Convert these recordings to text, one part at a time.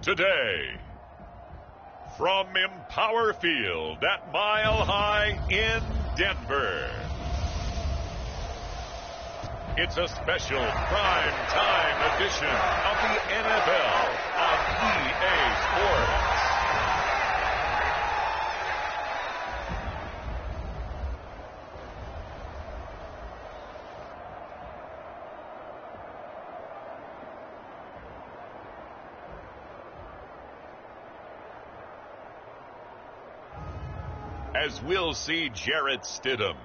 today. From Empower Field at Mile High in Denver, it's a special prime time edition of the NFL on EA Sports. As we'll see Jarrett Stidham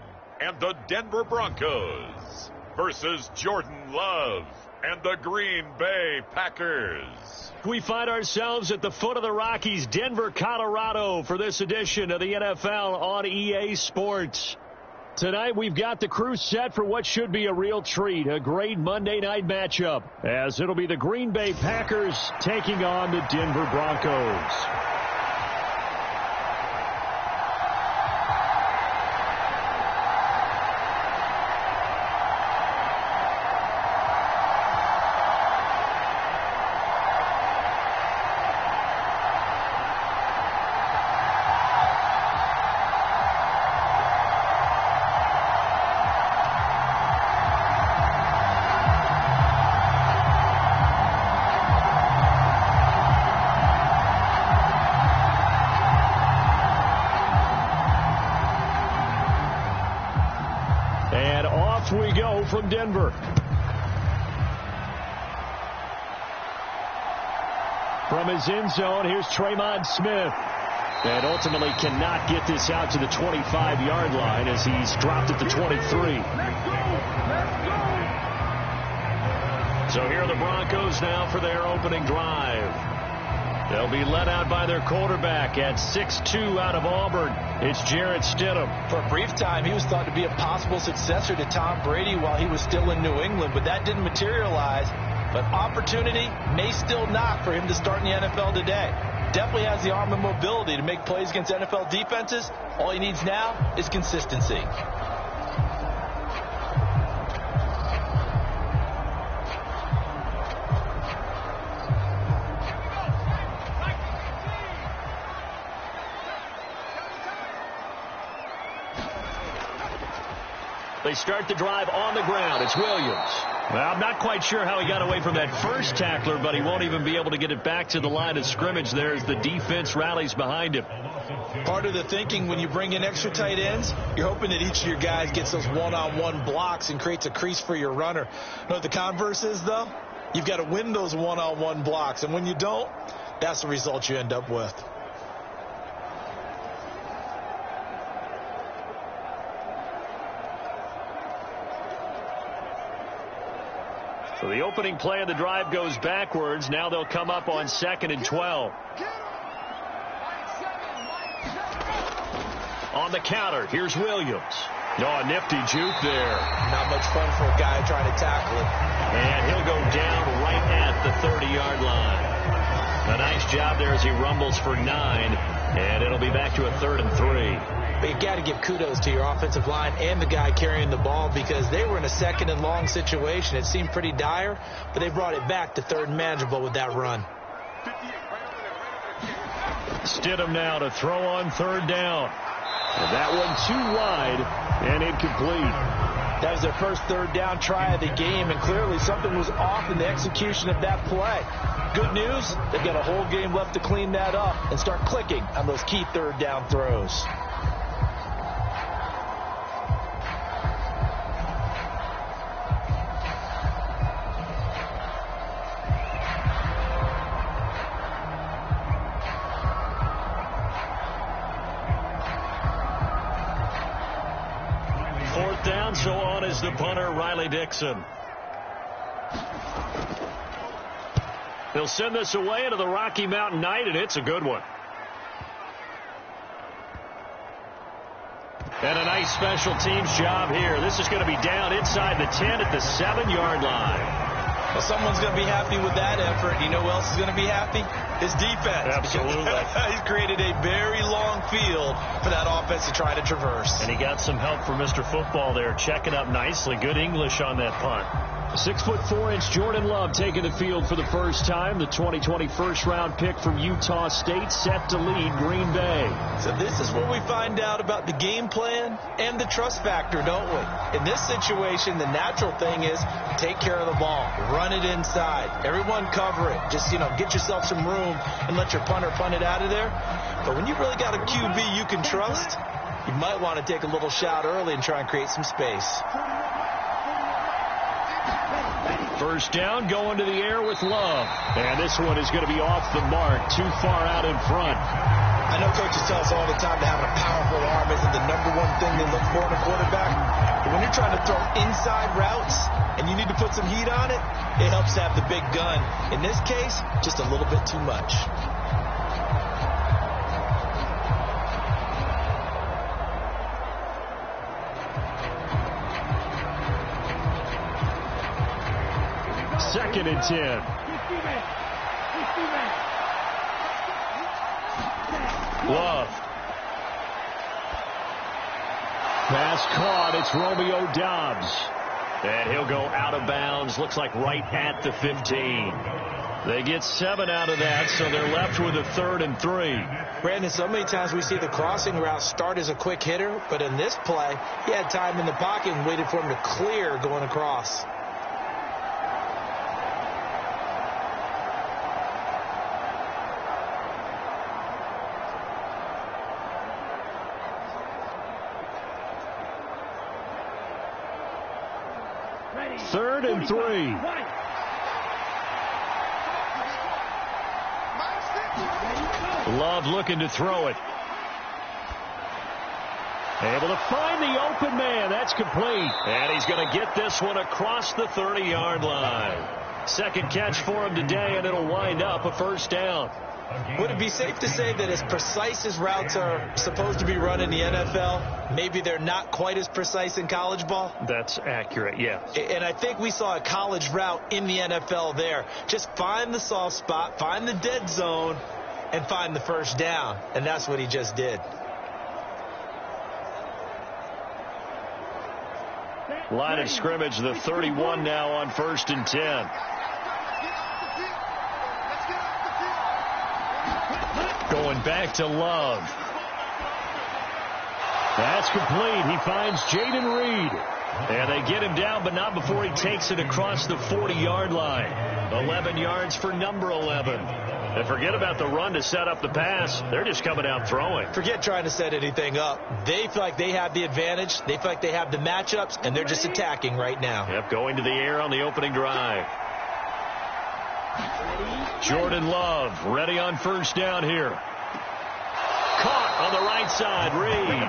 and the Denver Broncos versus Jordan Love and the Green Bay Packers. We find ourselves at the foot of the Rockies, Denver, Colorado, for this edition of the NFL on EA Sports. Tonight we've got the crew set for what should be a real treat, a great Monday night matchup, as it'll be the Green Bay Packers taking on the Denver Broncos. We go from Denver. From his end zone, here's Tremon Smith. And ultimately cannot get this out to the 25-yard line as he's dropped at the 23. So here are the Broncos now for their opening drive. They'll be led out by their quarterback at 6'2" out of Auburn. It's Jarrett Stidham. For a brief time, he was thought to be a possible successor to Tom Brady while he was still in New England, but that didn't materialize. But opportunity may still knock for him to start in the NFL today. Definitely has the arm and mobility to make plays against NFL defenses. All he needs now is consistency. They start the drive on the ground. It's Williams. Well, I'm not quite sure how he got away from that first tackler, but he won't even be able to get it back to the line of scrimmage there as the defense rallies behind him. Part of the thinking when you bring in extra tight ends, you're hoping that each of your guys gets those one-on-one blocks and creates a crease for your runner. You know what the converse is, though? You've got to win those one-on-one blocks, and when you don't, that's the result you end up with. So the opening play of the drive goes backwards. Now they'll come up on 2nd and 12. On the counter, here's Williams. Oh, a nifty juke there. Not much fun for a guy trying to tackle it. And he'll go down right at the 30-yard line. A nice job there as he rumbles for 9. And it'll be back to a 3rd and 3. But you got to give kudos to your offensive line and the guy carrying the ball because they were in a 2nd and long situation. It seemed pretty dire, but they brought it back to 3rd and manageable with that run. Stidham now to throw on 3rd down. And that one too wide and incomplete. That was their first 3rd down try of the game, and clearly something was off in the execution of that play. Good news, they've got a whole game left to clean that up and start clicking on those key 3rd down throws. So on is the punter, Riley Dixon. They'll send this away into the Rocky Mountain night, and it's a good one. And a nice special teams job here. This is going to be down inside the 10 at the 7-yard line. Well, someone's going to be happy with that effort. You know who else is going to be happy? His defense. Absolutely. He's created a very long field for that offense to try to traverse. And he got some help from Mr. Football there, checking up nicely. Good English on that punt. 6'4" Jordan Love taking the field for the first time. The 2020 first-round pick from Utah State set to lead Green Bay. So this is where we find out about the game plan and the trust factor, don't we? In this situation, the natural thing is take care of the ball. Run it inside. Everyone cover it. Just, get yourself some room and let your punter punt it out of there. But when you really got a QB you can trust, you might want to take a little shot early and try and create some space. First down, going to the air with Love. And this one is going to be off the mark, too far out in front. I know coaches tell us all the time that having a powerful arm isn't the #1 thing they look for in a quarterback. But when you're trying to throw inside routes and you need to put some heat on it, it helps to have the big gun. In this case, just a little bit too much. Second and 10. Love. Pass caught. It's Romeo Doubs. And he'll go out of bounds. Looks like right at the 15. They get 7 out of that, so they're left with a 3rd and 3. Brandon, so many times we see the crossing route start as a quick hitter, but in this play, he had time in the pocket and waited for him to clear going across. Third and 3. Love looking to throw it. Able to find the open man. That's complete. And he's going to get this one across the 30-yard line. Second catch for him today, and it'll wind up a first down. Would it be safe to say that as precise as routes are supposed to be run in the NFL, maybe they're not quite as precise in college ball? That's accurate, yes. And I think we saw a college route in the NFL there. Just find the soft spot, find the dead zone, and find the first down. And that's what he just did. Line of scrimmage, the 31 now on 1st and 10. Going back to Love. That's complete. He finds Jaden Reed. And they get him down, but not before he takes it across the 40-yard line. 11 yards for number 11. And forget about the run to set up the pass. They're just coming out throwing. Forget trying to set anything up. They feel like they have the advantage. They feel like they have the matchups, and they're just attacking right now. Yep, going to the air on the opening drive. Jordan Love ready on first down here. Caught on the right side, Reed.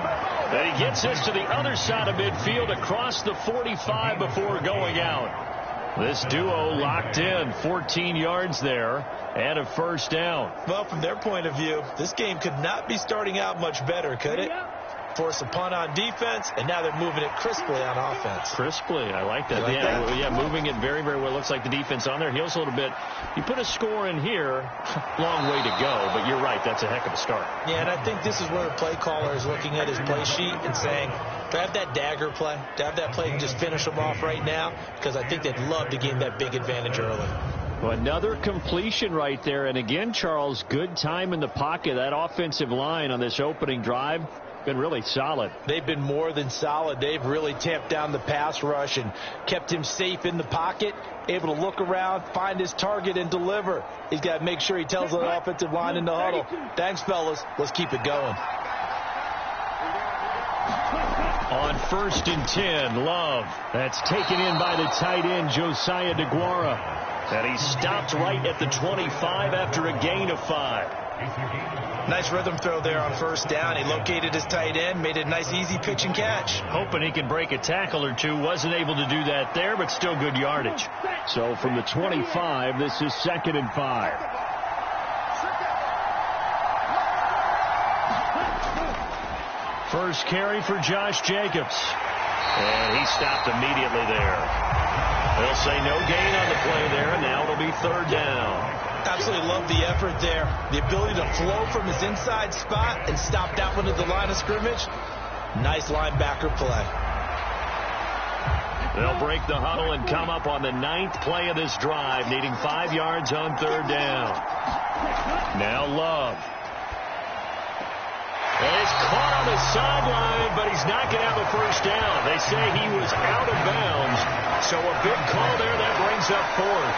And he gets this to the other side of midfield across the 45 before going out. This duo locked in, 14 yards there and a first down. Well, from their point of view, this game could not be starting out much better, could it? Force a punt on defense, and now they're moving it crisply on offense. Crisply, I like that. Yeah, moving it very, very well. Looks like the defense on their heels a little bit. You put a score in here, long way to go, but you're right, that's a heck of a start. Yeah, and I think this is where the play caller is looking at his play sheet and saying, to have that dagger play, to have that play and just finish them off right now, because I think they'd love to gain that big advantage early. Well, another completion right there, and again, Charles, good time in the pocket. That offensive line on this opening drive been really solid. They've been more than solid. They've really tamped down the pass rush and kept him safe in the pocket, able to look around, find his target, and deliver. He's got to make sure he tells the offensive line in the huddle, thanks, fellas, let's keep it going. On 1st and 10, Love. That's taken in by the tight end, Josiah DeGuara. And he stopped right at the 25 after a gain of 5. Nice rhythm throw there on first down. He located his tight end, made a nice easy pitch and catch. Hoping he can break a tackle or two. Wasn't able to do that there, but still good yardage. So from the 25, this is 2nd and 5. First carry for Josh Jacobs. And he stopped immediately there. They'll say no gain on the play there, and now it'll be 3rd down. Absolutely love the effort there. The ability to flow from his inside spot and stop that one at the line of scrimmage. Nice linebacker play. They'll break the huddle and come up on the 9th play of this drive, needing 5 yards on 3rd down. Now Love. He's caught on the sideline, but he's not going to have a first down. They say he was out of bounds, so a big call there. That brings up 4th.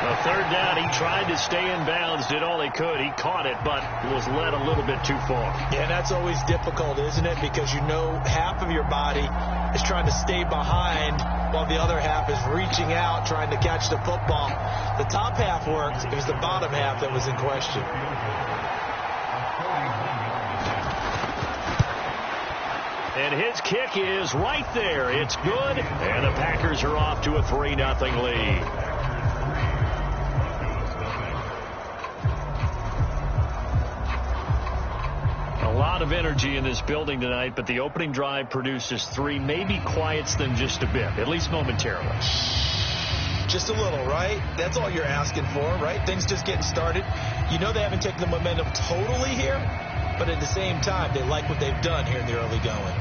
The 3rd down, he tried to stay in bounds, did all he could. He caught it, but was led a little bit too far. Yeah, that's always difficult, isn't it? Because you know half of your body is trying to stay behind while the other half is reaching out, trying to catch the football. The top half worked. It was the bottom half that was in question. And his kick is right there. It's good. And the Packers are off to a 3-0 lead. A lot of energy in this building tonight, but the opening drive produces 3, maybe quiets them just a bit, at least momentarily. Just a little, right? That's all you're asking for, right? Things just getting started. You know they haven't taken the momentum totally here, but at the same time, they like what they've done here in the early going.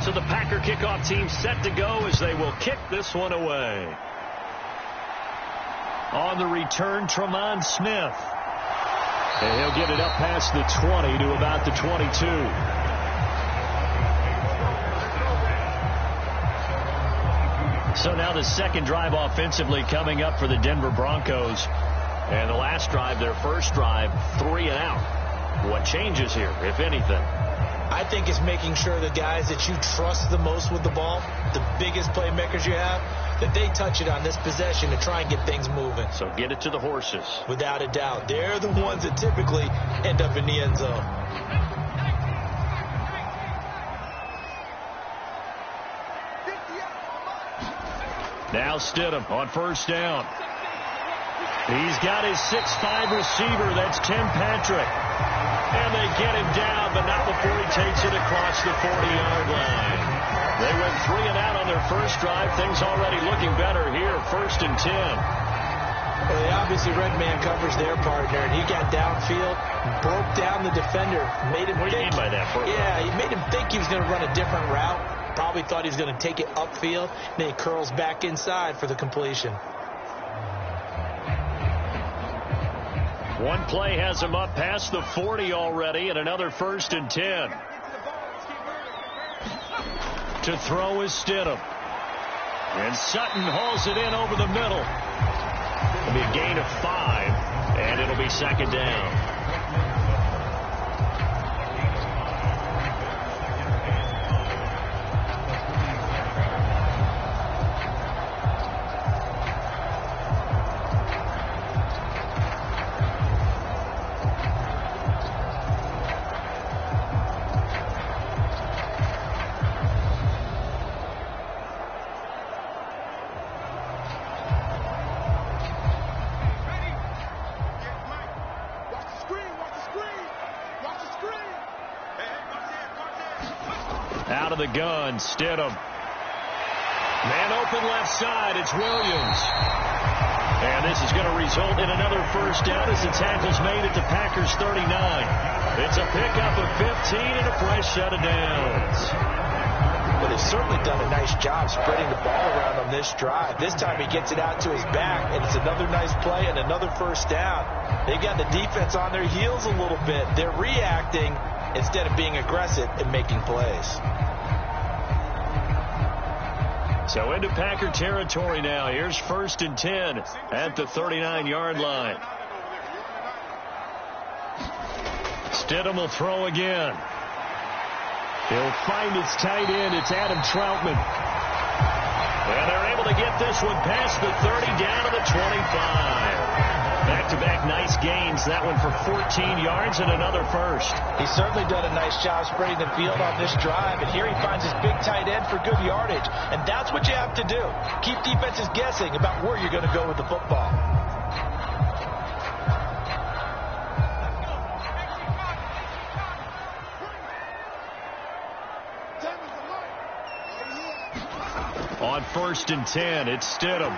So the Packer kickoff team set to go as they will kick this one away. On the return, Tremont Smith. And he'll get it up past the 20 to about the 22. So now the second drive offensively coming up for the Denver Broncos. And the last drive, their first drive, 3 and out. What changes here, if anything? I think it's making sure the guys that you trust the most with the ball, the biggest playmakers you have, that they touch it on this possession to try and get things moving. So get it to the horses. Without a doubt. They're the ones that typically end up in the end zone. Now Stidham on first down. He's got his 6'5" receiver. That's Tim Patrick. And they get him down, but not before he takes it across the 40-yard line. They went 3 and out on their first drive. Things already looking better here. 1st and 10. Well, they obviously red man covers their partner, and he got downfield, broke down the defender, made him What do you mean by that? Yeah, he made him think he was going to run a different route. Probably thought he was going to take it upfield. Then he curls back inside for the completion. One play has him up past the 40 already, and another 1st and 10. To throw is Stidham. And Sutton hauls it in over the middle. It'll be a gain of 5, and it'll be 2nd down. Out of the gun, Stidham. Man open left side, it's Williams. And this is going to result in another first down as the tackle's made at the Packers 39. It's a pickup of 15 and a fresh set of downs. But they've certainly done a nice job spreading the ball around on this drive. This time he gets it out to his back, and it's another nice play and another first down. They got the defense on their heels a little bit. They're reacting instead of being aggressive and making plays. So into Packer territory now. Here's 1st and 10 at the 39-yard line. Stidham will throw again. He'll find his tight end. It's Adam Troutman. And they're able to get this one past the 30 down to the 25. Back-to-back nice gains. That one for 14 yards and another first. He's certainly done a nice job spreading the field on this drive. And here he finds his big tight end for good yardage. And that's what you have to do. Keep defenses guessing about where you're going to go with the football. On 1st and 10, it's Stidham.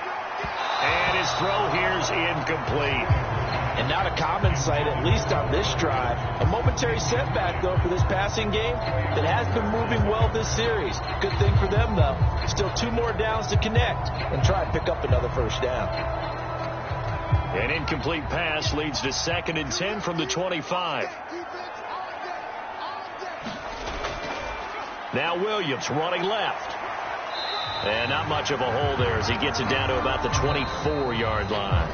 And his throw here's incomplete. And not a common sight, at least on this drive. A momentary setback, though, for this passing game that has been moving well this series. Good thing for them, though. Still 2 more downs to connect and try and pick up another first down. An incomplete pass leads to 2nd and 10 from the 25. Now Williams running left. And not much of a hole there as he gets it down to about the 24-yard line.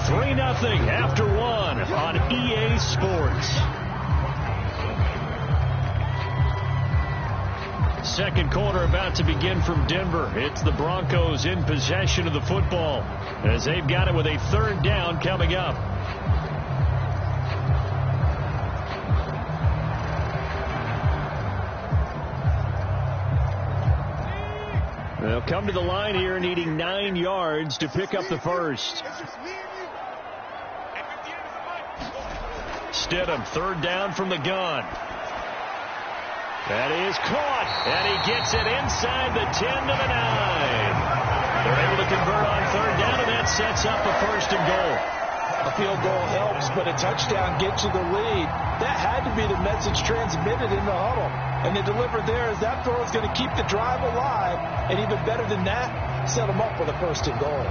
3-0 after 1 on EA Sports. Second quarter about to begin from Denver. It's the Broncos in possession of the football as they've got it with a 3rd down coming up. They'll come to the line here needing 9 yards to pick up the first. Stidham, 3rd down from the gun. That is caught, and he gets it inside the 10 to the 9. They're able to convert on 3rd down, and that sets up a 1st and goal. A field goal helps, but a touchdown gets you the lead. That had to be the message transmitted in the huddle. And they delivered there as that throw is going to keep the drive alive. And even better than that, set them up with a 1st and goal.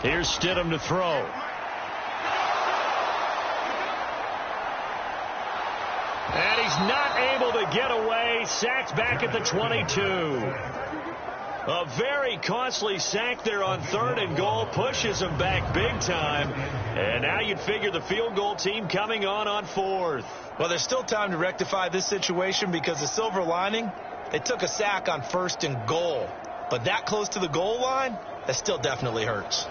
Here's Stidham to throw. And he's not able to get away. Sacked back at the 22. A very costly sack there on 3rd and goal. Pushes him back big time. And now you'd figure the field goal team coming on 4th. Well, there's still time to rectify this situation because the silver lining, they took a sack on 1st and goal. But that close to the goal line, that still definitely hurts.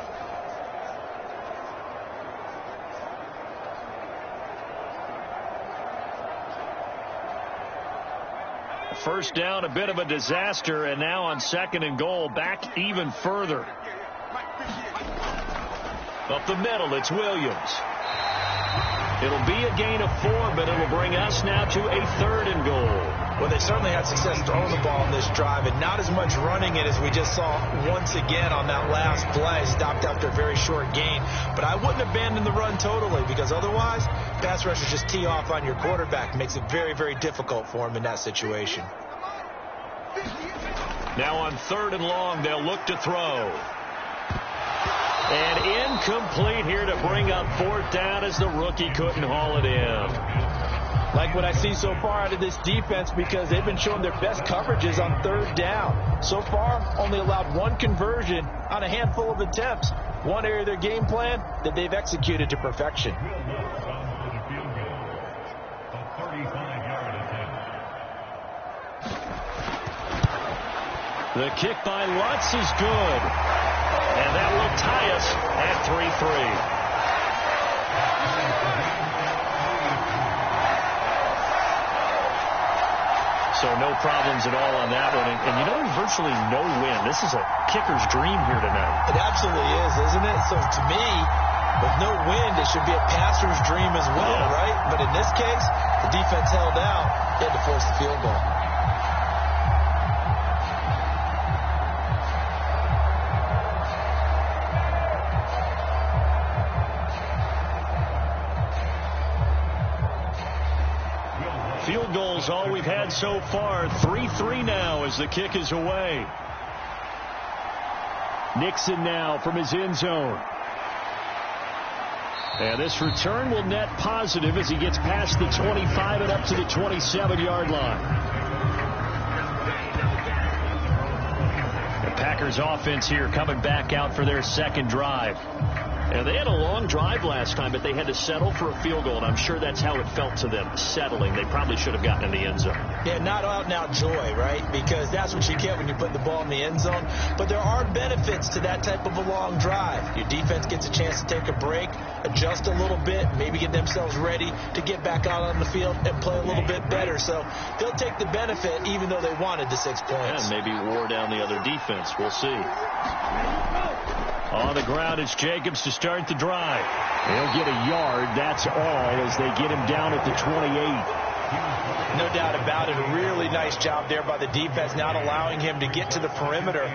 First down, a bit of a disaster, and now on 2nd and goal, back even further. Up the middle, it's Williams. It'll be a gain of 4, but it'll bring us now to a 3rd and goal. Well, they certainly had success throwing the ball in this drive, and not as much running it as we just saw once again on that last play. Stopped after a very short gain. But I wouldn't abandon the run totally, because otherwise, pass rushers just tee off on your quarterback. Makes it very, very difficult for him in that situation. Now on 3rd and long, they'll look to throw. And incomplete here to bring up 4th down as the rookie couldn't haul it in. Like what I see so far out of this defense, because they've been showing their best coverages on 3rd down. So far, only allowed 1 conversion on a handful of attempts. One area of their game plan that they've executed to perfection. The kick by Lutz is good. And that will tie us at 3-3. So no problems at all on that one. And you know, virtually no win. This is a kicker's dream here tonight. It absolutely is, isn't it? So to me, with no wind, it should be a passer's dream as well, right? But in this case, the defense held out. They had to force the field goal. Field goals all we've had so far. 3-3 now as the kick is away. Nixon now from his end zone. And this return will net positive as he gets past the 25 and up to the 27-yard line. The Packers offense here coming back out for their 2nd drive. And they had a long drive last time, but they had to settle for a field goal, and I'm sure that's how it felt to them, settling. They probably should have gotten in the end zone. Yeah, not out-and-out joy, right? Because that's what you get when you put the ball in the end zone. But there are benefits to that type of a long drive. Your defense gets a chance to take a break, adjust a little bit, maybe get themselves ready to get back out on the field and play a little bit better. So they'll take the benefit even though they wanted the 6 points. Yeah, maybe wore down the other defense. We'll see. On the ground, it's Jacobs to start the drive. He'll get a yard, that's all, as they get him down at the 28. No doubt about it. A really nice job there by the defense, not allowing him to get to the perimeter.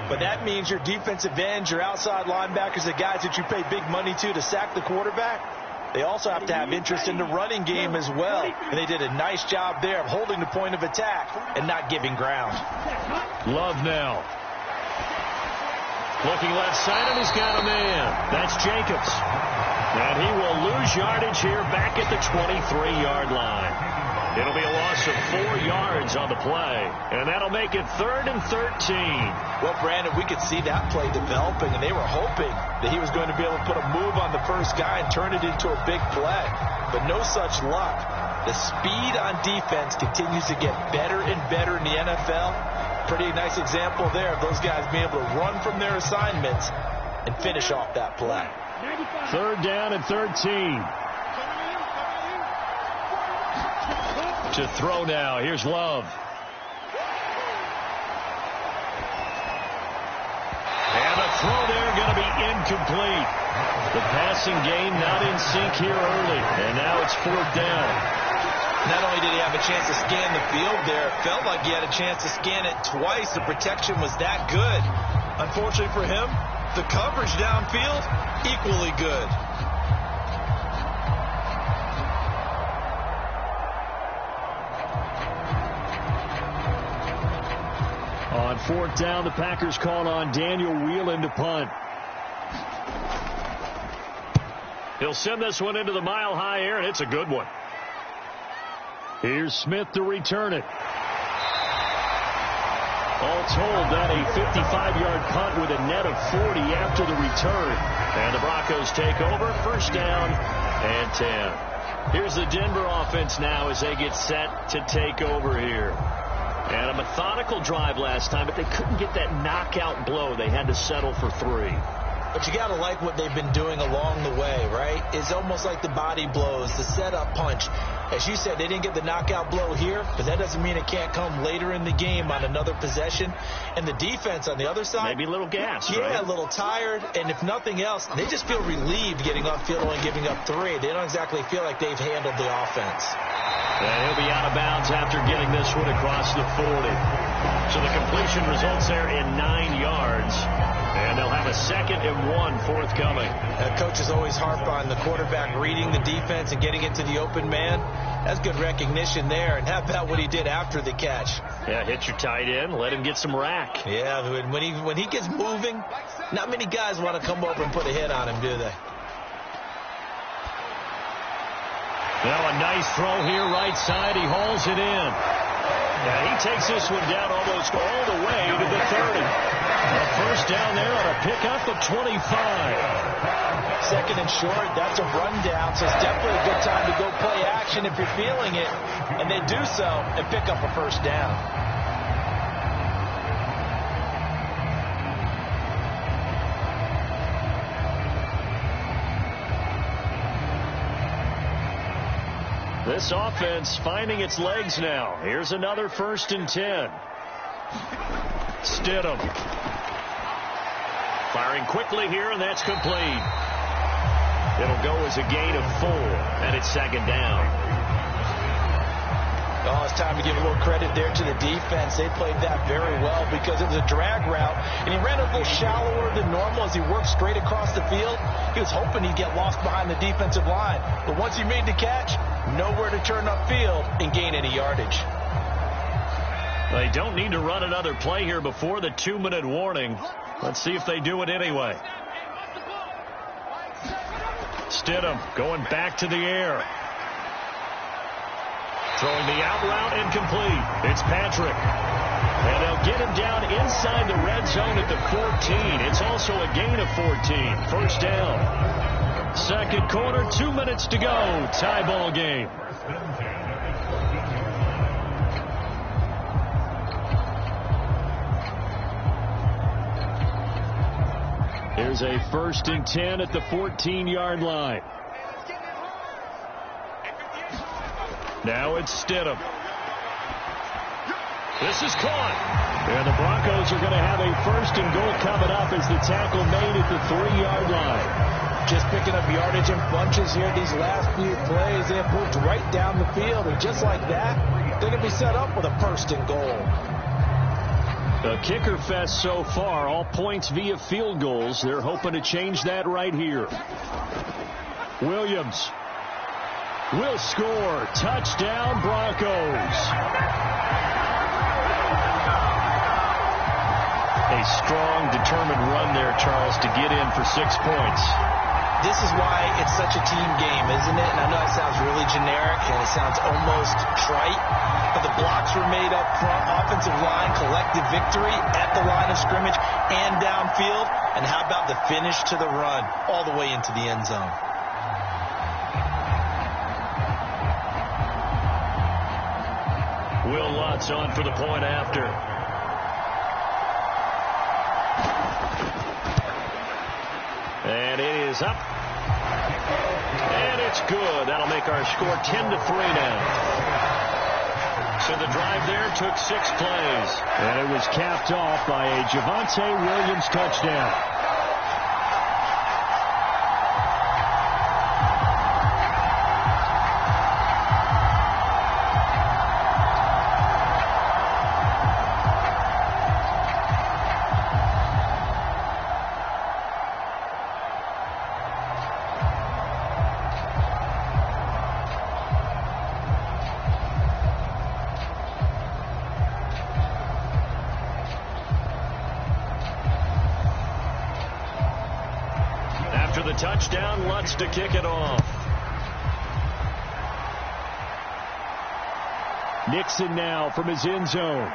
But that means your defensive ends, your outside linebackers, the guys that you pay big money to sack the quarterback, they also have to have interest in the running game as well. And they did a nice job there of holding the point of attack and not giving ground. Love now. Looking left side, and he's got a man. That's Jacobs. And he will lose yardage here back at the 23-yard line. It'll be a loss of 4 yards on the play, and that'll make it 3rd and 13. Well, Brandon, we could see that play developing, and they were hoping that he was going to be able to put a move on the first guy and turn it into a big play. But no such luck. The speed on defense continues to get better and better in the NFL. Pretty nice example there of those guys being able to run from their assignments and finish off that play. 3rd down and 13. To throw now. Here's Love. And a throw there going to be incomplete. The passing game not in sync here early. And now it's 4th down. Not only did he have a chance to scan the field there, it felt like he had a chance to scan it twice. The protection was that good. Unfortunately for him, the coverage downfield, equally good. On 4th down, the Packers called on Daniel Whelan to punt. He'll send this one into the mile-high air, and it's a good one. Here's Smith to return it. All told, that a 55-yard punt with a net of 40 after the return. And the Broncos take over, 1st down and 10. Here's the Denver offense now as they get set to take over here. And a methodical drive last time, but they couldn't get that knockout blow. They had to settle for 3. But you got to like what they've been doing along the way, right? It's almost like the body blows, the setup punch. As you said, they didn't get the knockout blow here, but that doesn't mean it can't come later in the game on another possession. And the defense on the other side, maybe a little gassed, yeah, right? A little tired. And if nothing else, they just feel relieved getting off field and giving up 3. They don't exactly feel like they've handled the offense. And he'll be out of bounds after getting this one across the 40. So the completion results there in 9 yards. And they'll have a 2nd and 1 forthcoming. Coaches always harp on the quarterback reading the defense and getting it to the open man. That's good recognition there. And how about what he did after the catch? Yeah, hit your tight end, let him get some rack. Yeah, when he gets moving, not many guys want to come over and put a hit on him, do they? Now a nice throw here, right side. He hauls it in. Yeah, he takes this one down almost all the way to the 30. A 1st down there on a pickup of 25. 2nd and short, that's a rundown, so it's definitely a good time to go play action if you're feeling it. And they do so and pick up a 1st down. This offense finding its legs now. Here's another 1st and 10. Stidham. Firing quickly here, and that's complete. It'll go as a gain of 4, and it's 2nd down. Oh, it's time to give a little credit there to the defense. They played that very well because it was a drag route, and he ran a little shallower than normal as he worked straight across the field. He was hoping he'd get lost behind the defensive line. But once he made the catch, nowhere to turn upfield and gain any yardage. They don't need to run another play here before the 2-minute warning. Let's see if they do it anyway. Stidham going back to the air. Throwing the out route incomplete. It's Patrick. And they'll get him down inside the red zone at the 14. It's also a gain of 14. 1st down. 2nd quarter, 2 minutes to go. Tie ball game. Here's a 1st and 10 at the 14-yard line. Now it's Stidham. This is caught. And the Broncos are going to have a 1st and goal coming up as the tackle made at the 3-yard line. Just picking up yardage in bunches here these last few plays. They have moved right down the field, and just like that, they're going to be set up with a 1st and goal. A kicker fest so far, all points via field goals. They're hoping to change that right here. Williams will score. Touchdown, Broncos. A strong, determined run there, Charles, to get in for 6 points. This is why it's such a team game, isn't it? And I know it sounds really generic and it sounds almost trite, but the blocks were made up front, offensive line, collective victory at the line of scrimmage and downfield. And how about the finish to the run all the way into the end zone? Will Lutz on for the point after. And it is up. And it's good. That'll make our score 10-3 now. So the drive there took 6 plays. And it was capped off by a Javonte Williams touchdown. The touchdown, Lutz to kick it off. Nixon now from his end zone.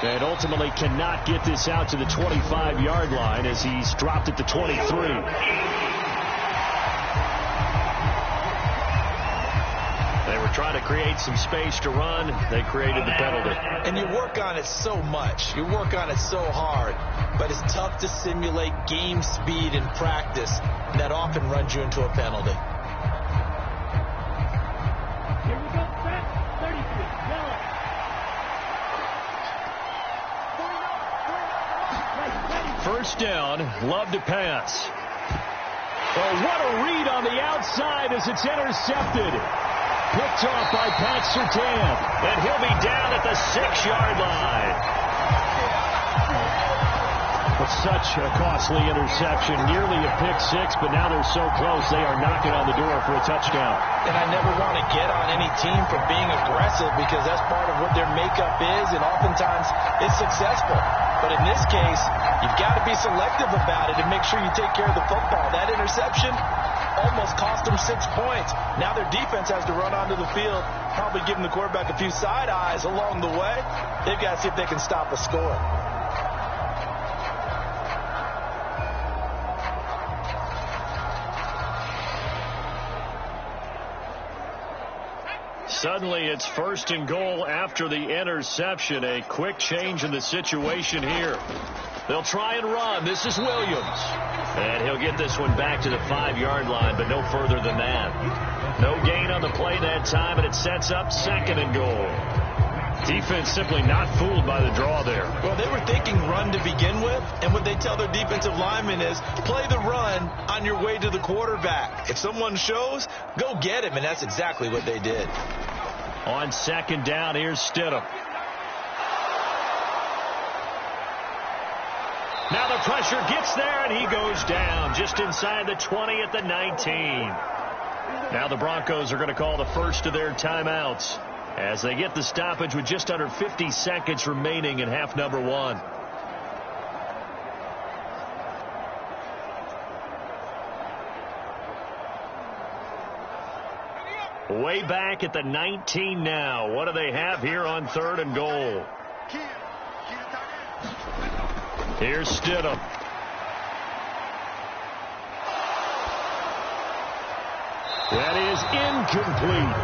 And ultimately cannot get this out to the 25-yard line as he's dropped at the 23. They were trying to create some space to run. They created the penalty. And you work on it so much. You work on it so hard. But it's tough to simulate game speed in practice. And that often runs you into a penalty. Here we go, Brett. 33. Yellow. First down, Love to pass. Oh, what a read on the outside as it's intercepted. Picked off by Pat Surtain. And he'll be down at the 6-yard line. But such a costly interception. Nearly a pick-6, but now they're so close they are knocking on the door for a touchdown. And I never want to get on any team for being aggressive because that's part of what their makeup is, and oftentimes it's successful. But in this case, you've got to be selective about it and make sure you take care of the football. That interception almost cost them 6 points. Now their defense has to run onto the field, probably giving the quarterback a few side eyes along the way. They've got to see if they can stop a score. Suddenly it's 1st and goal after the interception. A quick change in the situation here. They'll try and run. This is Williams. And he'll get this one back to the 5-yard line, but no further than that. No gain on the play that time, and it sets up 2nd and goal. Defense simply not fooled by the draw there. Well, they were thinking run to begin with, and what they tell their defensive linemen is play the run on your way to the quarterback. If someone shows, go get him, and that's exactly what they did. On 2nd down, here's Stidham. Now the pressure gets there, and he goes down just inside the 20 at the 19. Now the Broncos are going to call the first of their timeouts as they get the stoppage with just under 50 seconds remaining in half number 1. Way back at the 19 now. What do they have here on 3rd and goal? Here's Stidham. That is incomplete.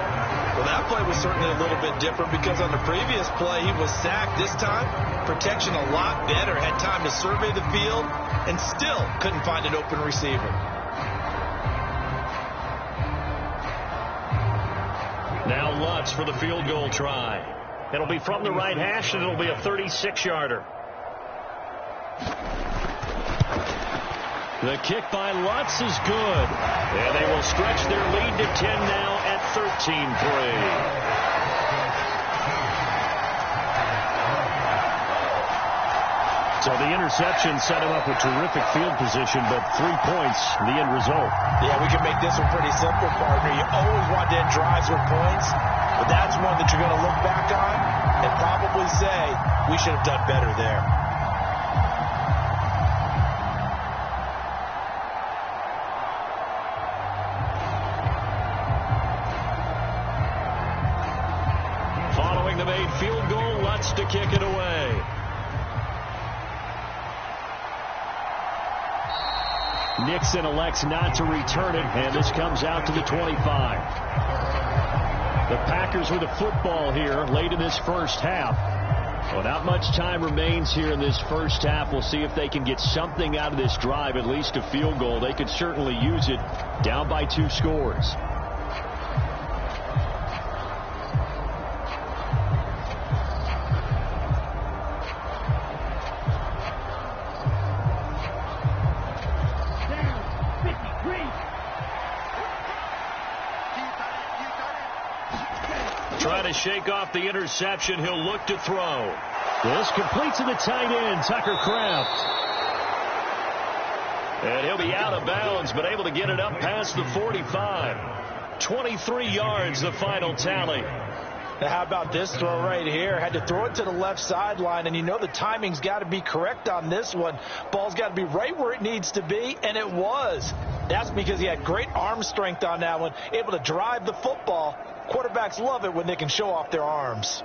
Well, that play was certainly a little bit different because on the previous play, he was sacked. This time, protection a lot better. Had time to survey the field and still couldn't find an open receiver. Now Lutz for the field goal try. It'll be from the right hash, and it'll be a 36-yarder. The kick by Lutz is good. And they will stretch their lead to 10 now at 13-3. So the interception set him up with terrific field position, but 3 points, the end result. Yeah, we can make this one pretty simple, partner. You always want to end drives with points, but that's one that you're going to look back on and probably say, we should have done better there. Following the made field goal, Lutz to kick it away. Nixon elects not to return it, and this comes out to the 25. The Packers with a football here late in this first half. Well, not much time remains here in this first half. We'll see if they can get something out of this drive, at least a field goal. They could certainly use it, down by 2 scores. Shake off the interception. He'll look to throw. This completes to the tight end, Tucker Kraft. And he'll be out of bounds, but able to get it up past the 45. 23 yards, the final tally. Now how about this throw right here? Had to throw it to the left sideline, and you know the timing's got to be correct on this one. Ball's got to be right where it needs to be, and it was. That's because he had great arm strength on that one, able to drive the football. Quarterbacks love it when they can show off their arms.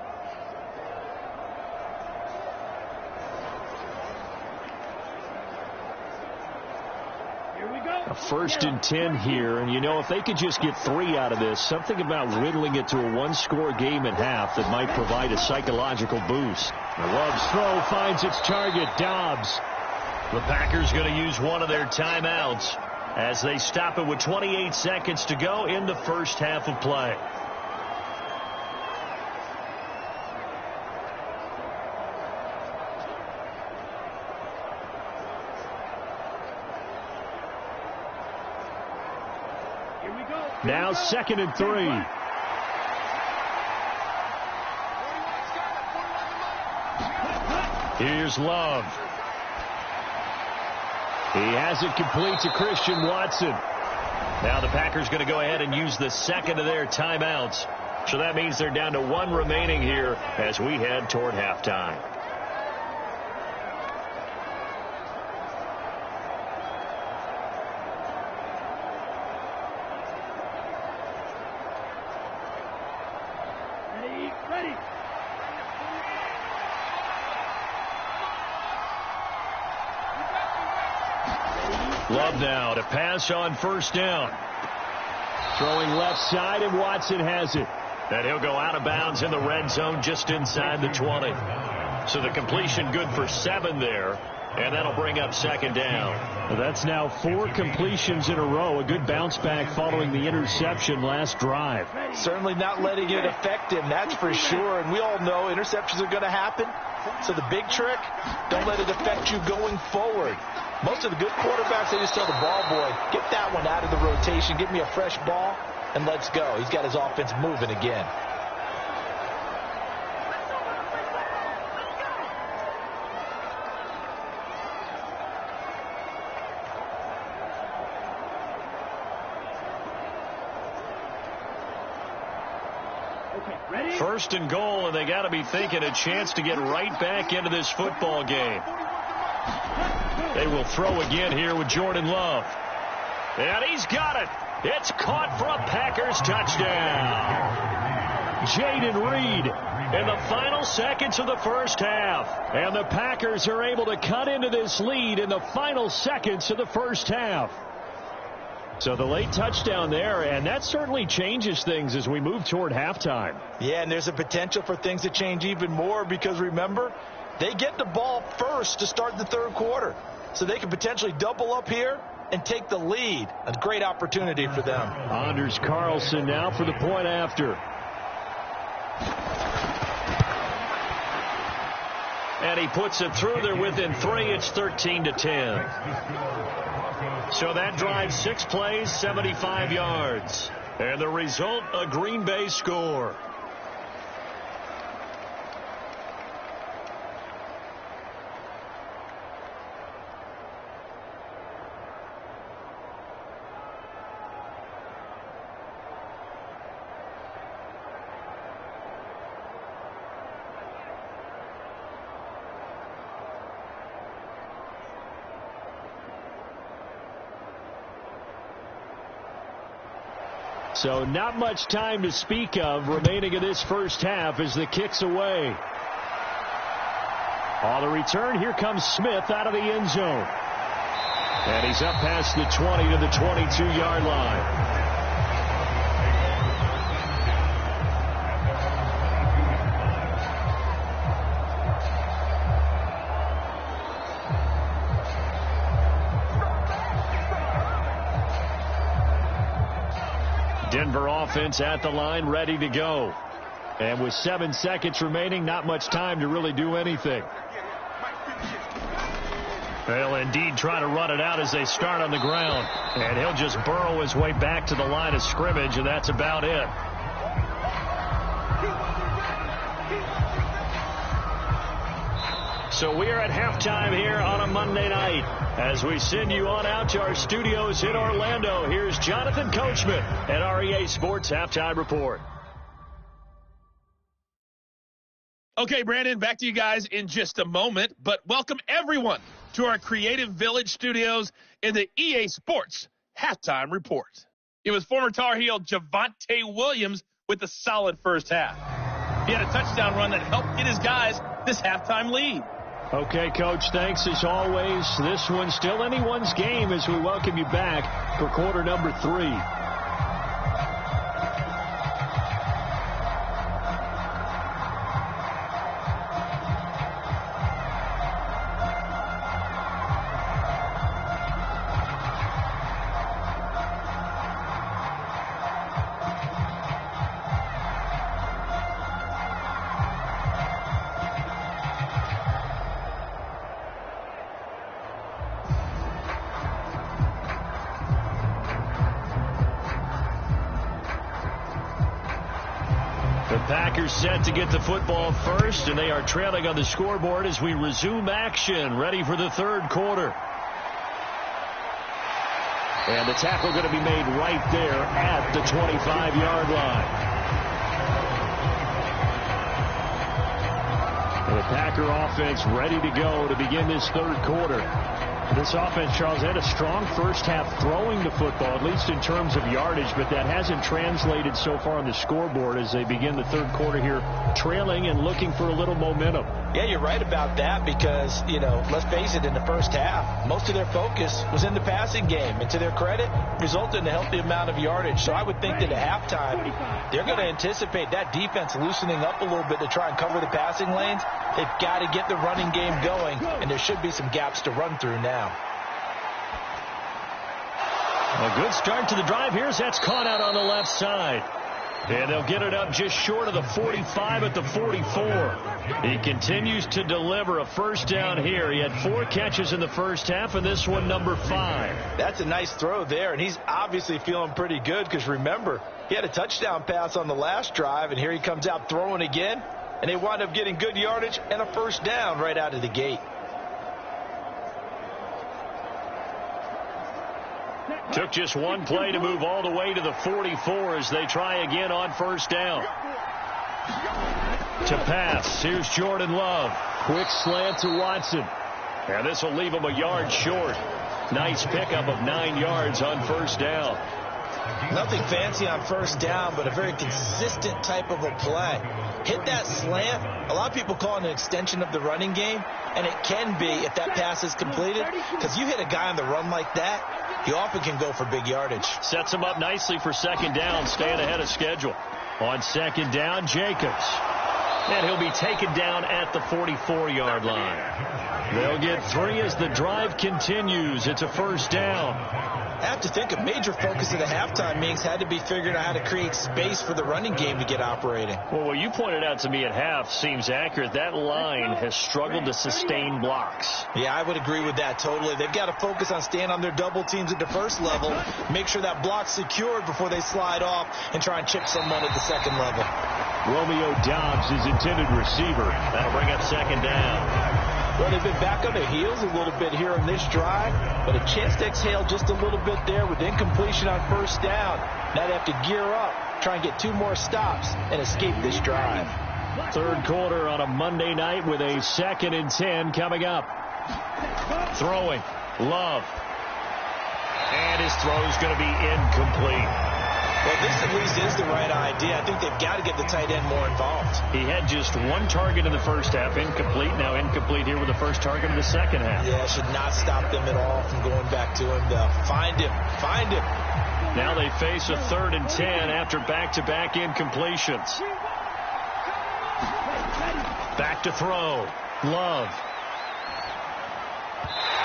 Here we go. A 1st and 10 here, and you know, if they could just get 3 out of this, something about whittling it to a 1-score game at half that might provide a psychological boost. Love's throw finds its target, Dobbs. The Packers going to use one of their timeouts as they stop it with 28 seconds to go in the first half of play. Now 2nd and 3. Here's Love. He has it complete to Christian Watson. Now the Packers going to go ahead and use the 2nd of their timeouts. So that means they're down to 1 remaining here as we head toward halftime. Ready. Love now to pass on 1st down. Throwing left side, and Watson has it. And he'll go out of bounds in the red zone just inside the 20. So the completion good for 7 there. And that'll bring up 2nd down. Well, that's now 4 completions in a row. A good bounce back following the interception last drive. Certainly not letting it affect him, that's for sure. And we all know interceptions are going to happen. So the big trick, don't let it affect you going forward. Most of the good quarterbacks, they just tell the ball boy, get that one out of the rotation, give me a fresh ball, and let's go. He's got his offense moving again. Ready? 1st and goal, and they got to be thinking a chance to get right back into this football game. They will throw again here with Jordan Love. And he's got it. It's caught for a Packers touchdown. Jaden Reed in the final seconds of the first half. And the Packers are able to cut into this lead in the final seconds of the first half. So the late touchdown there, and that certainly changes things as we move toward halftime. Yeah, and there's a potential for things to change even more because, remember, they get the ball first to start the 3rd quarter. So they can potentially double up here and take the lead. A great opportunity for them. Anders Carlson now for the point after. And he puts it through. They're within 3. It's 13-10. So that drive, 6 plays, 75 yards. And the result, a Green Bay score. So not much time to speak of remaining in this first half as the kick's away. On the return, here comes Smith out of the end zone. And he's up past the 20 to the 22-yard line. Denver offense at the line, ready to go. And with 7 seconds remaining, not much time to really do anything. They'll indeed try to run it out as they start on the ground. And he'll just burrow his way back to the line of scrimmage, and that's about it. So we are at halftime here on a Monday night. As we send you on out to our studios in Orlando, here's Jonathan Coachman at REA Sports Halftime Report. Okay, Brandon, back to you guys in just a moment, but welcome everyone to our Creative Village studios in the EA Sports Halftime Report. It was former Tar Heel Javonte Williams with a solid first half. He had a touchdown run that helped get his guys this halftime lead. Okay, Coach, thanks as always. This one's still anyone's game as we welcome you back for quarter number 3. Packers set to get the football first, and they are trailing on the scoreboard as we resume action, ready for the third quarter. And the tackle going to be made right there at the 25-yard line. And the Packer offense ready to go to begin this third quarter. This offense, Charles, had a strong first half throwing the football, at least in terms of yardage, but that hasn't translated so far on the scoreboard as they begin the third quarter here, trailing and looking for a little momentum. Yeah, you're right about that because, let's face it, in the first half, most of their focus was in the passing game. And to their credit, resulted in a healthy amount of yardage. So I would think that at halftime, they're going to anticipate that defense loosening up a little bit to try and cover the passing lanes. They've got to get the running game going, and there should be some gaps to run through now. A good start to the drive here as that's caught out on the left side. And they'll get it up just short of the 45 at the 44. He continues to deliver a first down here. He had 4 catches in the first half, and this one number 5. That's a nice throw there, and he's obviously feeling pretty good because, remember, he had a touchdown pass on the last drive, and here he comes out throwing again, and they wind up getting good yardage and a first down right out of the gate. Took just one play to move all the way to the 44 as they try again on first down. To pass, here's Jordan Love. Quick slant to Watson. And this will leave him a yard short. Nice pickup of 9 yards on first down. Nothing fancy on first down, but a very consistent type of a play. Hit that slant. A lot of people call it an extension of the running game, and it can be if that pass is completed, because you hit a guy on the run like that, he often can go for big yardage. Sets him up nicely for second down, staying ahead of schedule. On second down, Jacobs. And he'll be taken down at the 44-yard line. They'll get 3 as the drive continues. It's a first down. I have to think a major focus of the halftime meetings had to be figuring out how to create space for the running game to get operating. Well, what you pointed out to me at half seems accurate. That line has struggled to sustain blocks. Yeah, I would agree with that totally. They've got to focus on staying on their double teams at the first level, make sure that block's secured before they slide off and try and chip someone at the second level. Romeo Dobbs is intended receiver. That'll bring up second down. Well, they've been back on their heels a little bit here on this drive, but a chance to exhale just a little bit there with incompletion on first down. Now they have to gear up, try and get 2 more stops, and escape this drive. Third quarter on a Monday night with a 2nd and 10 coming up. Throwing. Love. And his throw's going to be incomplete. Well, this at least is the right idea. I think they've got to get the tight end more involved. He had just 1 target in the first half, incomplete. Now incomplete here with the first target in the second half. Yeah, should not stop them at all from going back to him, though. Find him. Find him. Now they face a 3rd and 10 after back-to-back incompletions. Back to throw. Love.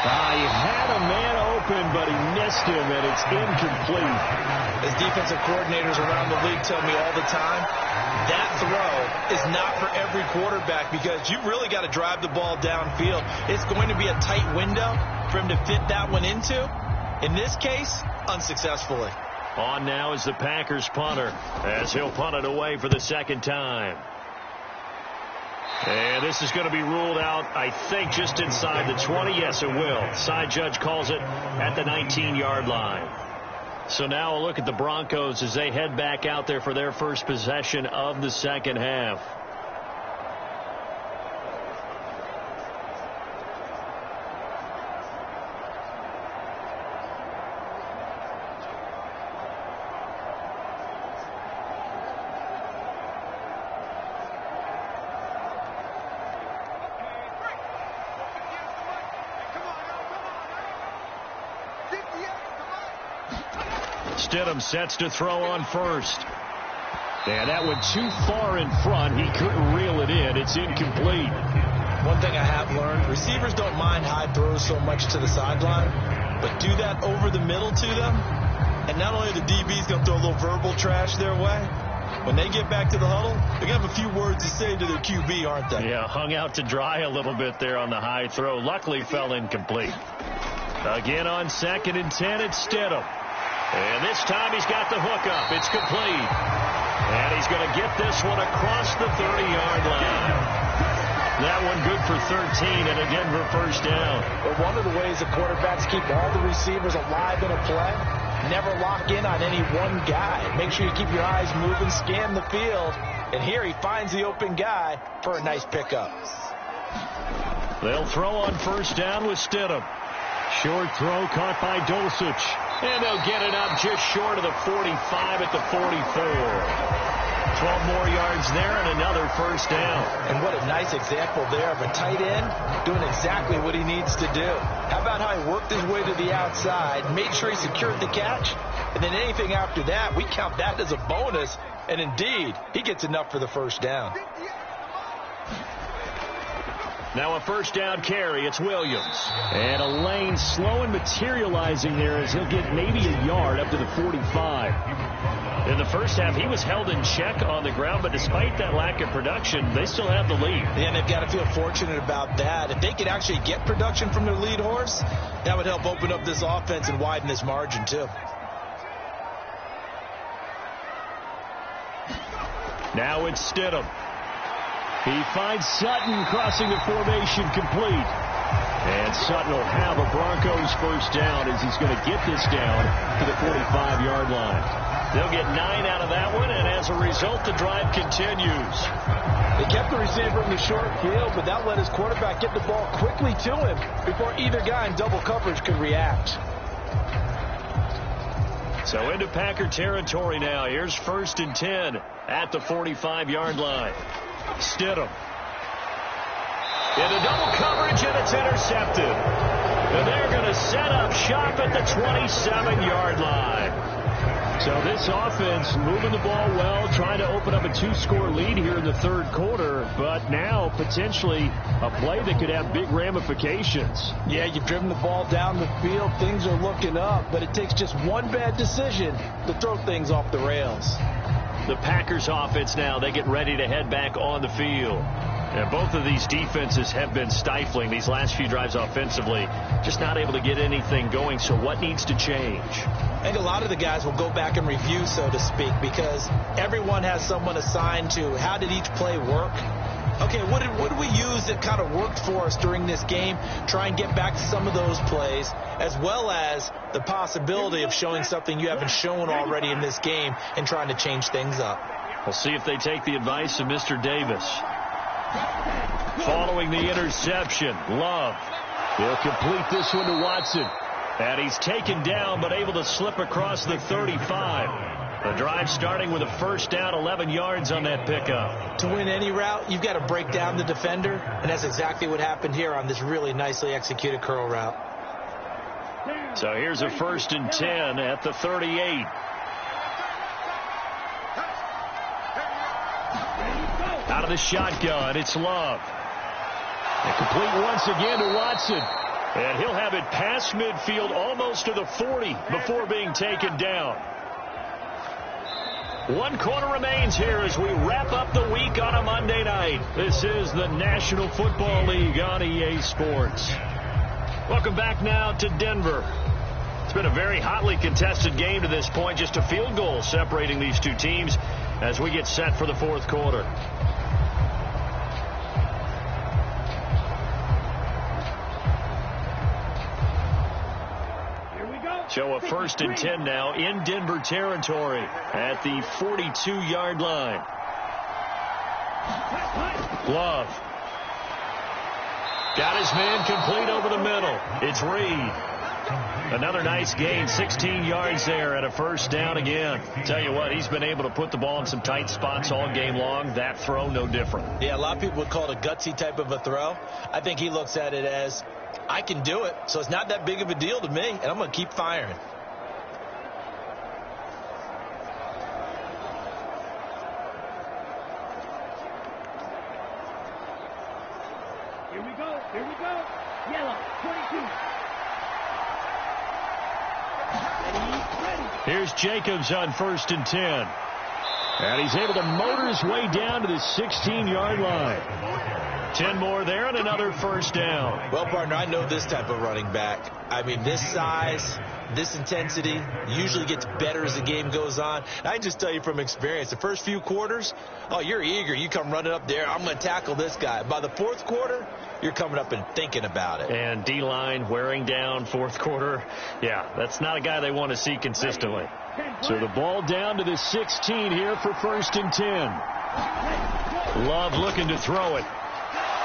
He had a man open, but he missed him, and it's incomplete. As defensive coordinators around the league tell me all the time, that throw is not for every quarterback because you've really got to drive the ball downfield. It's going to be a tight window for him to fit that one into. In this case, unsuccessfully. On now is the Packers punter as he'll punt it away for the 2nd time. And this is going to be ruled out, I think, just inside the 20. Yes, it will. Side judge calls it at the 19-yard line. So now a look at the Broncos as they head back out there for their first possession of the second half. Stidham sets to throw on first. And that went too far in front. He couldn't reel it in. It's incomplete. One thing I have learned, receivers don't mind high throws so much to the sideline, but do that over the middle to them, and not only are the DBs going to throw a little verbal trash their way, when they get back to the huddle, they're going to have a few words to say to their QB, aren't they? Yeah, hung out to dry a little bit there on the high throw. Luckily fell incomplete. Again on 2nd and 10, it's Stidham. And this time he's got the hookup. It's complete. And he's going to get this one across the 30-yard line. That one good for 13 and a Denver first down. But one of the ways the quarterbacks keep all the receivers alive in a play, never lock in on any one guy. Make sure you keep your eyes moving, scan the field. And here he finds the open guy for a nice pickup. They'll throw on first down with Stidham. Short throw caught by Dulcich. And they'll get it up just short of the 45 at the 44. 12 more yards there and another first down. And what a nice example there of a tight end doing exactly what he needs to do. How about how he worked his way to the outside, made sure he secured the catch, and then anything after that, we count that as a bonus. And indeed, he gets enough for the first down. Now a first down carry. It's Williams. And a lane slow and materializing there as he'll get maybe a yard up to the 45. In the first half, he was held in check on the ground, but despite that lack of production, they still have the lead. Yeah, and they've got to feel fortunate about that. If they could actually get production from their lead horse, that would help open up this offense and widen this margin, too. Now it's Stidham. He finds Sutton crossing the formation complete. And Sutton will have a Broncos first down as he's going to get this down to the 45-yard line. They'll get 9 out of that one, and as a result, the drive continues. They kept the receiver in the short field, but that let his quarterback get the ball quickly to him before either guy in double coverage could react. So into Packer territory now. Here's 1st and 10 at the 45-yard line. Stidham. Into double coverage, and it's intercepted. And they're going to set up shop at the 27-yard line. So this offense moving the ball well, trying to open up a 2-score lead here in the third quarter, but now potentially a play that could have big ramifications. Yeah, you've driven the ball down the field. Things are looking up, but it takes just one bad decision to throw things off the rails. The Packers offense now, they get ready to head back on the field. And both of these defenses have been stifling these last few drives offensively, just not able to get anything going. So what needs to change? I think a lot of the guys will go back and review, so to speak, because everyone has someone assigned to how did each play work. Okay, what did we use that kind of worked for us during this game? Try and get back to some of those plays, as well as the possibility of showing something you haven't shown already in this game and trying to change things up. We'll see if they take the advice of Mr. Davis. Following the interception, Love. He'll complete this one to Watson. And he's taken down, but able to slip across the 35. The drive starting with a first down, 11 yards on that pickup. To win any route, you've got to break down the defender, and that's exactly what happened here on this really nicely executed curl route. So here's a 1st and 10 at the 38. Out of the shotgun, it's Love. And complete once again to Watson. And he'll have it past midfield, almost to the 40 before being taken down. 1 quarter remains here as we wrap up the week on a Monday night. This is the National Football League on EA Sports. Welcome back now to Denver. It's been a very hotly contested game to this point. Just a field goal separating these two teams as we get set for the fourth quarter. So a 1st and 10 now in Denver territory at the 42-yard line. Love. Got his man complete over the middle. It's Reed. Another nice gain, 16 yards there at a first down again. Tell you what, he's been able to put the ball in some tight spots all game long. That throw, no different. Yeah, a lot of people would call it a gutsy type of a throw. I think he looks at it as, I can do it, so it's not that big of a deal to me, and I'm going to keep firing. Here we go. Here we go. Yellow, 22. Ready. Here's Jacobs on 1st and 10. And he's able to motor his way down to the 16-yard line. 10 more there and another first down. Well, partner, I know this type of running back. I mean, this size, this intensity usually gets better as the game goes on. And I just tell you from experience, the first few quarters, oh, you're eager. You come running up there. I'm going to tackle this guy. By the fourth quarter, you're coming up and thinking about it. And D-line wearing down fourth quarter. Yeah, that's not a guy they want to see consistently. So the ball down to the 16 here for 1st and 10. Love looking to throw it.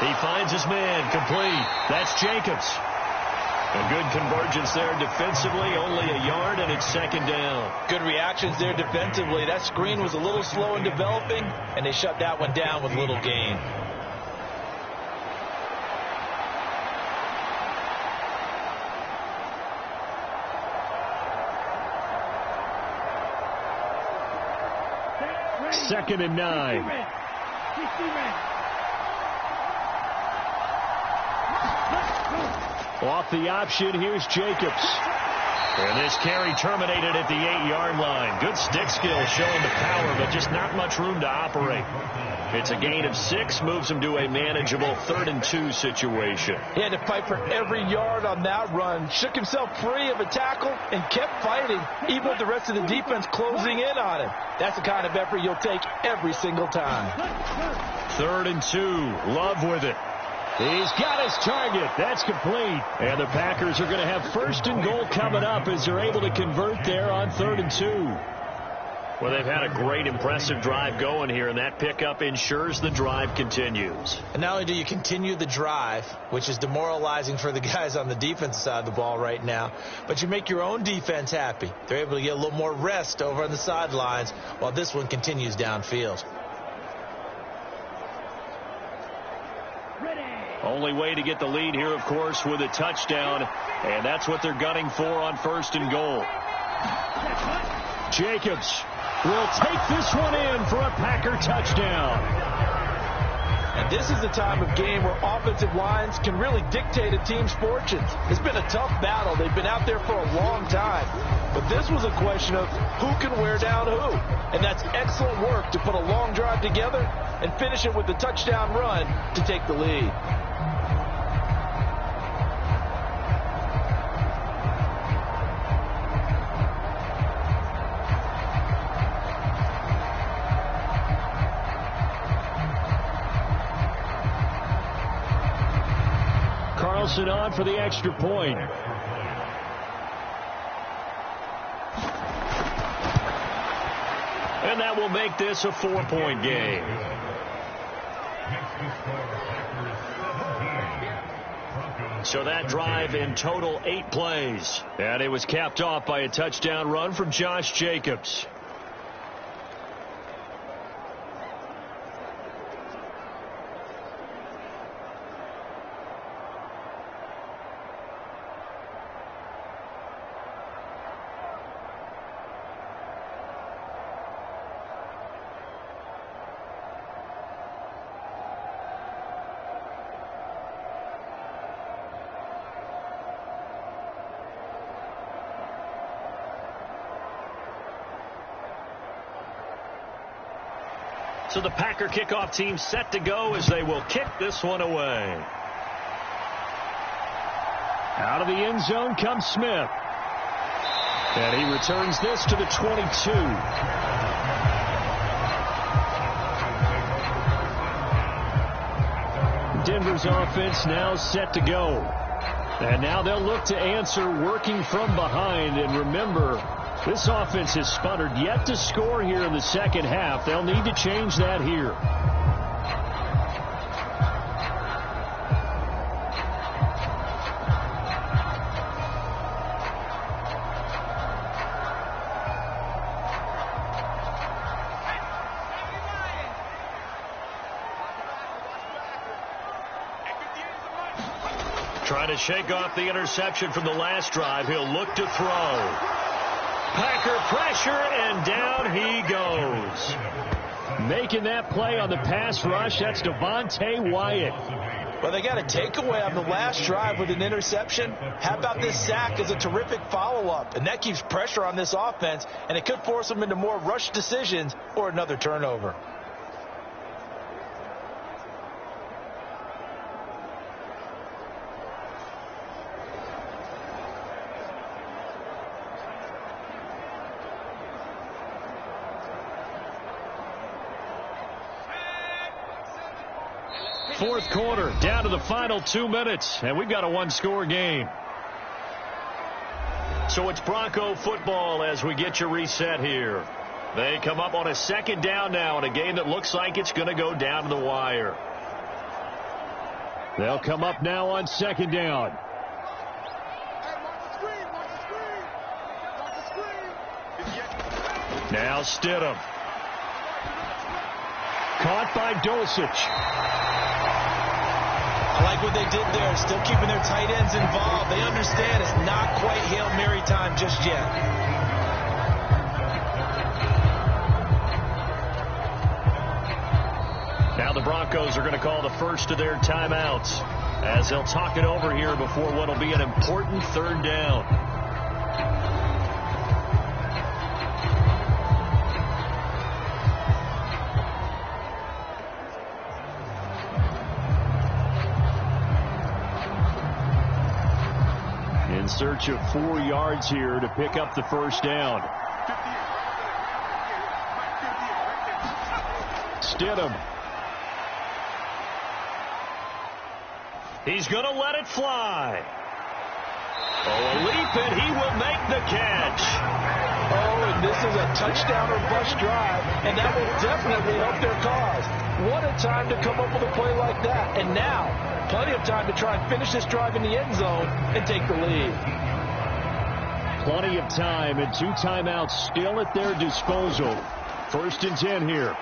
He finds his man complete. That's Jacobs. A good convergence there defensively, only a yard, and it's 2nd down. Good reactions there defensively. That screen was a little slow in developing, and they shut that one down with little gain. Second and 9. Off the option, here's Jacobs. And this carry terminated at the 8-yard line. Good stick skill showing the power, but just not much room to operate. It's a gain of 6, moves him to a manageable 3rd and 2 situation. He had to fight for every yard on that run. Shook himself free of a tackle and kept fighting, even with the rest of the defense closing in on him. That's the kind of effort you'll take every single time. 3rd and 2, Love with it. He's got his target. That's complete. And the Packers are going to have 1st and goal coming up as they're able to convert there on 3rd and 2. Well, they've had a great, impressive drive going here, and that pickup ensures the drive continues. And not only do you continue the drive, which is demoralizing for the guys on the defensive side of the ball right now, but you make your own defense happy. They're able to get a little more rest over on the sidelines while this one continues downfield. Only way to get the lead here, of course, with a touchdown, and that's what they're gunning for on 1st and goal. Jacobs will take this one in for a Packer touchdown. And this is the time of game where offensive lines can really dictate a team's fortunes. It's been a tough battle. They've been out there for a long time. But this was a question of who can wear down who. And that's excellent work to put a long drive together and finish it with a touchdown run to take the lead. Carlson on for the extra point. And that will make this a 4-point game. So that drive in total 8 plays. And it was capped off by a touchdown run from Josh Jacobs. So the Packer kickoff team set to go as they will kick this one away. Out of the end zone comes Smith. And he returns this to the 22. Denver's offense now set to go. And now they'll look to answer working from behind. And remember, this offense has sputtered yet to score here in the second half. They'll need to change that here. Trying to shake off the interception from the last drive. He'll look to throw. Packer pressure, and down he goes. Making that play on the pass rush, that's Devontae Wyatt. Well, they got a takeaway on the last drive with an interception. How about this sack as a terrific follow-up? And that keeps pressure on this offense, and it could force them into more rush decisions or another turnover. Fourth quarter, down to the final 2 minutes, and we've got a one-score game. So it's Bronco football as we get you reset here. They come up on a second down now in a game that looks like it's going to go down to the wire. They'll come up now on second down. Now Stidham. Caught by Dulcich. I like what they did there, still keeping their tight ends involved. They understand it's not quite Hail Mary time just yet. Now the Broncos are going to call the first of their timeouts as they'll talk it over here before what will be an important third down. Search of 4 yards here to pick up the first down. Stidham. He's going to let it fly. Oh, a leap, and he will make the catch. Oh, and this is a touchdown or bust drive, and that will definitely help their cause. What a time to come up with a play like that. And now, plenty of time to try and finish this drive in the end zone and take the lead. Plenty of time and 2 timeouts still at their disposal. 1st and 10 here.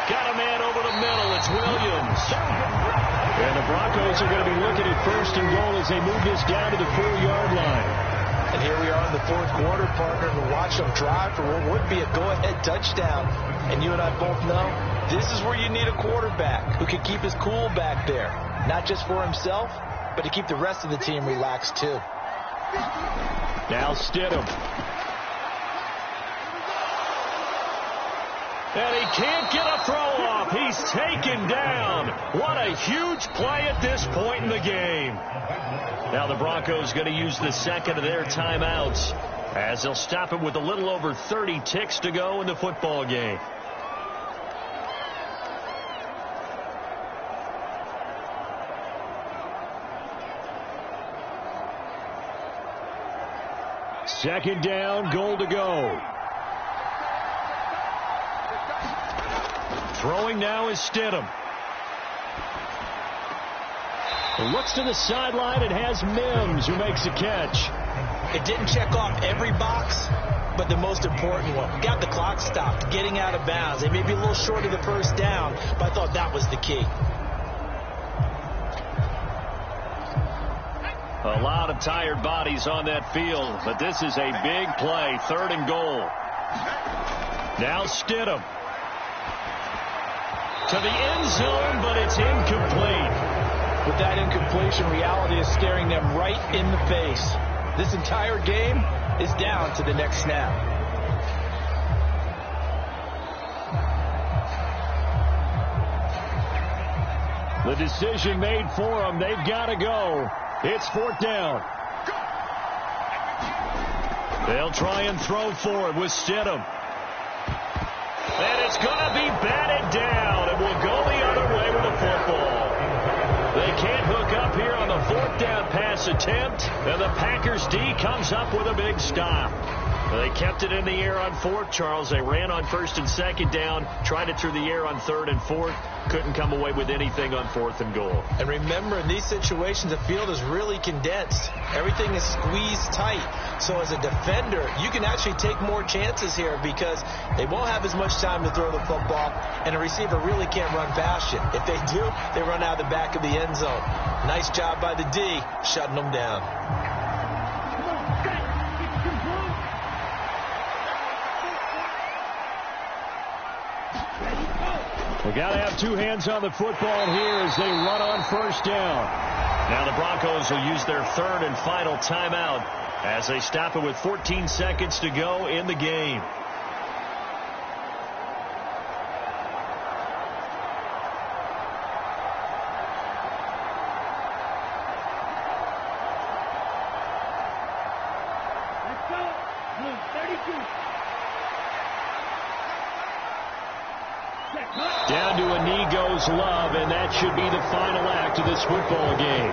Got a man over the middle. It's Williams. And the Broncos are going to be looking at 1st and goal as they move this down to the 4-yard line. And here we are in the fourth quarter, partner, to watch them drive for what would be a go-ahead touchdown. And you and I both know this is where you need a quarterback who can keep his cool back there, not just for himself, but to keep the rest of the team relaxed too. Now Stidham. And he can't get a throw off. He's taken down. What a huge play at this point in the game. Now the Broncos going to use the second of their timeouts as they'll stop it with a little over 30 ticks to go in the football game. Second down, goal to go. Throwing now is Stidham. Looks to the sideline and has Mims who makes a catch. It didn't check off every box, but the most important one. Got the clock stopped, getting out of bounds. They may be a little short of the first down, but I thought that was the key. A lot of tired bodies on that field, but this is a big play, 3rd and goal. Now Stidham. To the end zone, but it's incomplete. With that incompletion, reality is staring them right in the face. This entire game is down to the next snap. The decision made for them. They've got to go. It's 4th down. They'll try and throw for it with Stidham. And it's going to be batted down. It will go the other way with the football. They can't hook up here on the 4th down pass attempt. And the Packers D comes up with a big stop. They kept it in the air on 4th, Charles. They ran on 1st and 2nd down, tried it through the air on 3rd and 4th. Couldn't come away with anything on 4th and goal. And remember, in these situations, the field is really condensed. Everything is squeezed tight. So as a defender, you can actually take more chances here because they won't have as much time to throw the football, and a receiver really can't run past you. If they do, they run out the back of the end zone. Nice job by the D, shutting them down. They got to have 2 hands on the football here as they run on 1st down. Now the Broncos will use their 3rd and final timeout as they stop it with 14 seconds to go in the game. Let's go. Move 32. Down to a knee goes Love, and that should be the final act of this football game.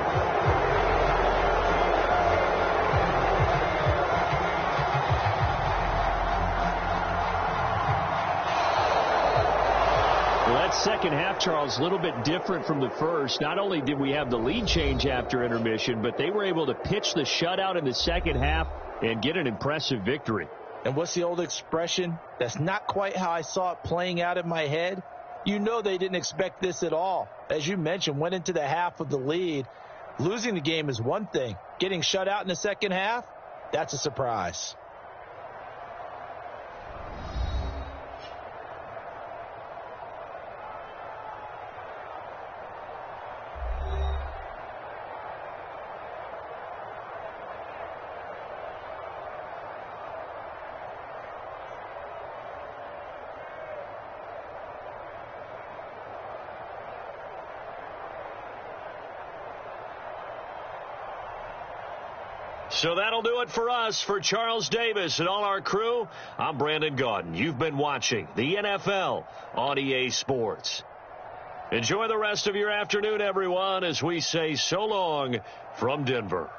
Well, that second half, Charles, a little bit different from the first. Not only did we have the lead change after intermission, but they were able to pitch the shutout in the second half and get an impressive victory. And what's the old expression? That's not quite how I saw it playing out in my head. You know they didn't expect this at all. As you mentioned, went into the half with the lead. Losing the game is one thing. Getting shut out in the second half, that's a surprise. So that'll do it for us. For Charles Davis and all our crew, I'm Brandon Gaudin. You've been watching the NFL on EA Sports. Enjoy the rest of your afternoon, everyone, as we say so long from Denver.